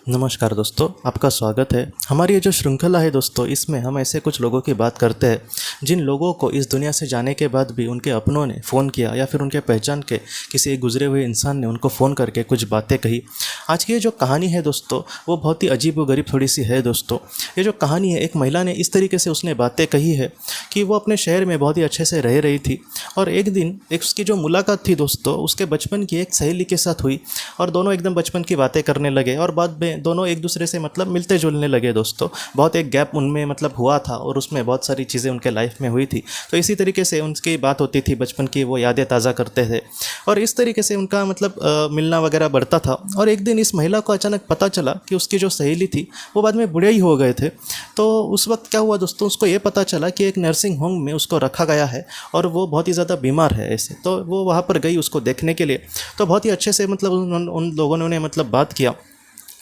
नमस्कार दोस्तों, आपका स्वागत है। हमारी ये जो श्रृंखला है दोस्तों, इसमें हम ऐसे कुछ लोगों की बात करते हैं जिन लोगों को इस दुनिया से जाने के बाद भी उनके अपनों ने फ़ोन किया या फिर उनके पहचान के किसी एक गुजरे हुए इंसान ने उनको फ़ोन करके कुछ बातें कही। आज की ये जो कहानी है दोस्तों, वो बहुत ही अजीब व गरीब थोड़ी सी है दोस्तों। ये जो कहानी है, एक महिला ने इस तरीके से उसने बातें कही है कि वो अपने शहर में बहुत ही अच्छे से रह रही थी और एक दिन एक उसकी जो मुलाकात थी दोस्तों, उसके बचपन की एक सहेली के साथ हुई और दोनों एकदम बचपन की बातें करने लगे और बाद में दोनों एक दूसरे से मतलब मिलते जुलने लगे दोस्तों। बहुत एक गैप उनमें मतलब हुआ था और उसमें बहुत सारी चीज़ें उनके लाइफ में हुई थी। तो इसी तरीके से उनकी बात होती थी, बचपन की वो यादें ताज़ा करते थे और इस तरीके से उनका मतलब मिलना वगैरह बढ़ता था। और एक दिन इस महिला को अचानक पता चला कि उसकी जो सहेली थी वो बाद में बूढ़े ही हो गए थे। तो उस वक्त क्या हुआ दोस्तों, उसको ये पता चला कि एक नर्सिंग होम में उसको रखा गया है और वो बहुत ही ज़्यादा बीमार है ऐसे। तो वो वहाँ पर गई उसको देखने के लिए। तो बहुत ही अच्छे से मतलब उन लोगों ने मतलब बात किया।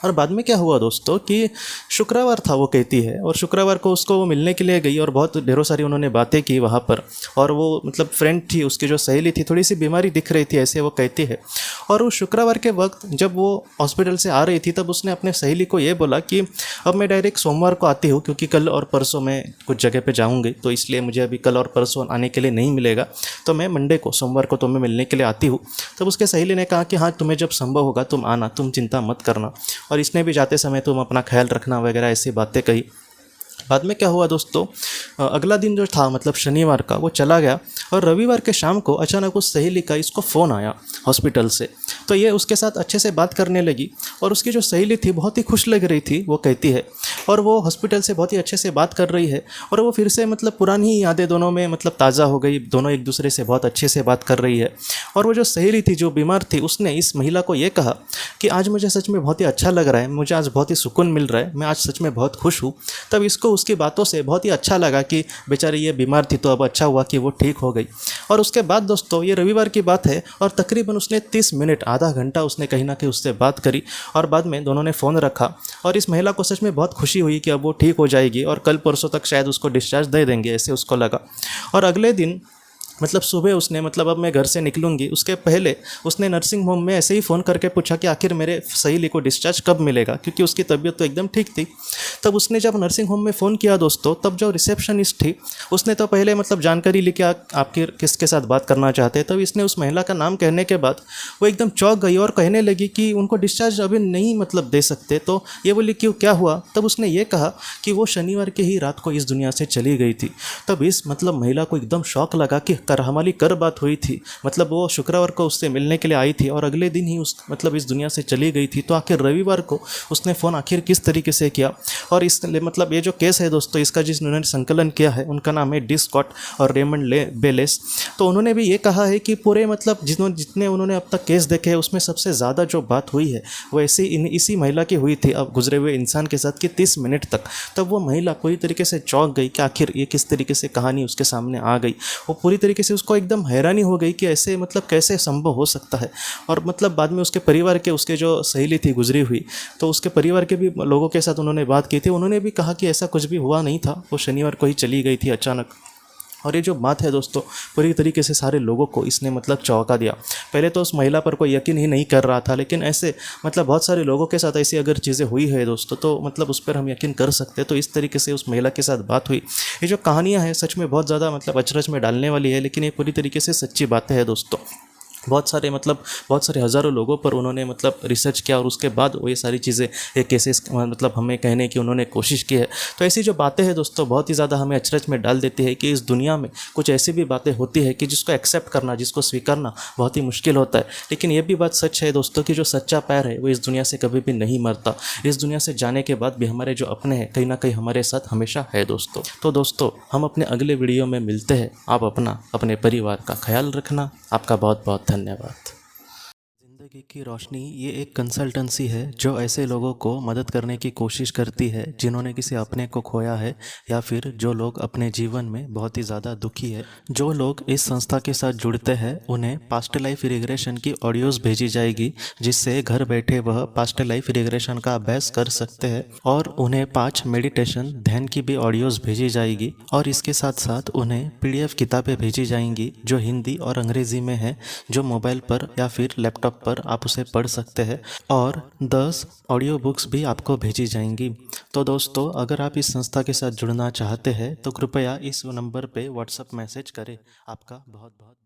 और बाद में क्या हुआ दोस्तों कि शुक्रवार था वो कहती है, और शुक्रवार को उसको वो मिलने के लिए गई और बहुत ढेरों सारी उन्होंने बातें की वहाँ पर। और वो मतलब फ्रेंड थी, उसकी जो सहेली थी, थोड़ी सी बीमारी दिख रही थी ऐसे वो कहती है। और उस शुक्रवार के वक्त जब वो हॉस्पिटल से आ रही थी तब उसने अपने सहेली को ये बोला कि अब मैं डायरेक्ट सोमवार को आती हूँ, क्योंकि कल और परसों मैं कुछ जगह पे जाऊँगी, तो इसलिए मुझे अभी कल और परसों आने के लिए नहीं मिलेगा। तो मैं मंडे को, सोमवार को तुम्हें मिलने के लिए आती हूँ। तब उसके सहेली ने कहा कि हाँ, तुम्हें जब संभव होगा तुम आना, तुम चिंता मत करना। और इसने भी जाते समय तुम अपना ख्याल रखना वगैरह ऐसी बातें कही। बाद में क्या हुआ दोस्तों, अगला दिन जो था मतलब शनिवार का, वो चला गया और रविवार के शाम को अचानक उस सहेली का इसको फ़ोन आया हॉस्पिटल से। तो ये उसके साथ अच्छे से बात करने लगी और उसकी जो सहेली थी बहुत ही खुश लग रही थी वो कहती है। और वो हॉस्पिटल से बहुत ही अच्छे से बात कर रही है और वो फिर से मतलब पुरानी ही यादें दोनों में मतलब ताज़ा हो गई। दोनों एक दूसरे से बहुत अच्छे से बात कर रही है। और वो जो सहेली थी जो बीमार थी, उसने इस महिला को ये कहा कि आज मुझे सच में बहुत ही अच्छा लग रहा है, मुझे आज बहुत ही सुकून मिल रहा है, मैं आज सच में बहुत खुश हूँ। तब इसको उसकी बातों से बहुत ही अच्छा लगा कि बेचारी ये बीमार थी तो अब अच्छा हुआ कि वो ठीक हो गई। और उसके बाद दोस्तों, ये रविवार की बात है और तकरीबन उसने 30 मिनट, आधा घंटा उसने कहीं ना कहीं उससे बात करी और बाद में दोनों ने फ़ोन रखा। और इस महिला को सच में बहुत खुशी हुई कि अब वो ठीक हो जाएगी और कल परसों तक शायद उसको डिस्चार्ज दे देंगे, ऐसे उसको लगा। और अगले दिन मतलब सुबह उसने मतलब अब मैं घर से निकलूंगी उसके पहले उसने नर्सिंग होम में ऐसे ही फ़ोन करके पूछा कि आखिर मेरे सहेली को डिस्चार्ज कब मिलेगा, क्योंकि उसकी तबीयत तो एकदम ठीक थी। तब उसने जब नर्सिंग होम में फ़ोन किया दोस्तों, तब जो रिसेप्शनिस्ट थी उसने तो पहले मतलब जानकारी ली कि आपके किसके साथ बात करना चाहते हैं। तब इसने उस महिला का नाम कहने के बाद वो एकदम चौंक गई और कहने लगी कि उनको डिस्चार्ज अभी नहीं मतलब दे सकते। तो ये बोली क्यों, क्या हुआ? तब उसने ये कहा कि वो शनिवार की ही रात को इस दुनिया से चली गई थी। तब इस मतलब महिला को एकदम शौक लगा कि हमारी कर बात हुई थी, मतलब वो शुक्रवार को उससे मिलने के लिए आई थी और अगले दिन ही उस मतलब इस दुनिया से चली गई थी। तो आखिर रविवार को उसने फ़ोन आखिर किस तरीके से किया? और इस मतलब ये जो केस है दोस्तों, इसका जिन्होंने संकलन किया है उनका नाम है डी स्कॉट और रेमंड बेलेस। तो उन्होंने भी ये कहा है कि पूरे मतलब जितने उन्होंने अब तक केस देखे हैं उसमें सबसे ज़्यादा जो बात हुई है वो इसी महिला की हुई थी अब गुजरे हुए इंसान के साथ कि 30 मिनट तक। तब वो महिला पूरी तरीके से चौंक गई कि आखिर ये किस तरीके से कहानी उसके सामने आ गई। वो पूरी तरीके से उसको एकदम हैरानी हो गई कि ऐसे मतलब कैसे संभव हो सकता है। और मतलब बाद में उसके परिवार के, उसके जो सहेली थी गुजरी हुई, तो उसके परिवार के भी लोगों के साथ उन्होंने बात की थी। उन्होंने भी कहा कि ऐसा कुछ भी हुआ नहीं था, वो शनिवार को ही चली गई थी अचानक। और ये जो बात है दोस्तों, पूरी तरीके से सारे लोगों को इसने मतलब चौंका दिया। पहले तो उस महिला पर कोई यकीन ही नहीं कर रहा था, लेकिन ऐसे मतलब बहुत सारे लोगों के साथ ऐसी अगर चीज़ें हुई है दोस्तों तो मतलब उस पर हम यकीन कर सकते हैं। तो इस तरीके से उस महिला के साथ बात हुई। ये जो कहानियाँ हैं सच में बहुत ज़्यादा मतलब अचरज में डालने वाली है, लेकिन ये पूरी तरीके से सच्ची बातें हैं दोस्तों। बहुत सारे हज़ारों लोगों पर उन्होंने मतलब रिसर्च किया और उसके बाद वो ये सारी चीज़ें, ये केसेस मतलब हमें कहने की उन्होंने कोशिश की है। तो ऐसी जो बातें हैं दोस्तों बहुत ही ज़्यादा हमें अचरज में डाल देती है कि इस दुनिया में कुछ ऐसी भी बातें होती है कि जिसको एक्सेप्ट करना, जिसको स्वीकारना बहुत ही मुश्किल होता है। लेकिन ये भी बात सच है दोस्तों कि जो सच्चा प्यार है वो इस दुनिया से कभी भी नहीं मरता। इस दुनिया से जाने के बाद भी हमारे जो अपने हैं कहीं ना कहीं हमारे साथ हमेशा है दोस्तों। तो दोस्तों, हम अपने अगले वीडियो में मिलते हैं। आप अपने परिवार का ख्याल रखना। आपका बहुत बहुत धन्यवाद। ज़िंदगी की रोशनी ये एक कंसल्टेंसी है जो ऐसे लोगों को मदद करने की कोशिश करती है जिन्होंने किसी अपने को खोया है या फिर जो लोग अपने जीवन में बहुत ही ज़्यादा दुखी है। जो लोग इस संस्था के साथ जुड़ते हैं उन्हें पास्ट लाइफ रिग्रेशन की ऑडियोज़ भेजी जाएगी, जिससे घर बैठे वह पास्ट लाइफ रिग्रेशन का अभ्यास कर सकते हैं। और उन्हें 5 मेडिटेशन ध्यान की भी ऑडियोज़ भेजी जाएगी और इसके साथ साथ उन्हें PDF किताबें भेजी जाएंगी जो हिंदी और अंग्रेज़ी में है, जो मोबाइल पर या फिर लैपटॉप पर पर आप उसे पढ़ सकते हैं और 10 ऑडियो बुक्स भी आपको भेजी जाएंगी। तो दोस्तों, अगर आप इस संस्था के साथ जुड़ना चाहते हैं तो कृपया इस नंबर पे व्हाट्सएप मैसेज करें। आपका बहुत बहुत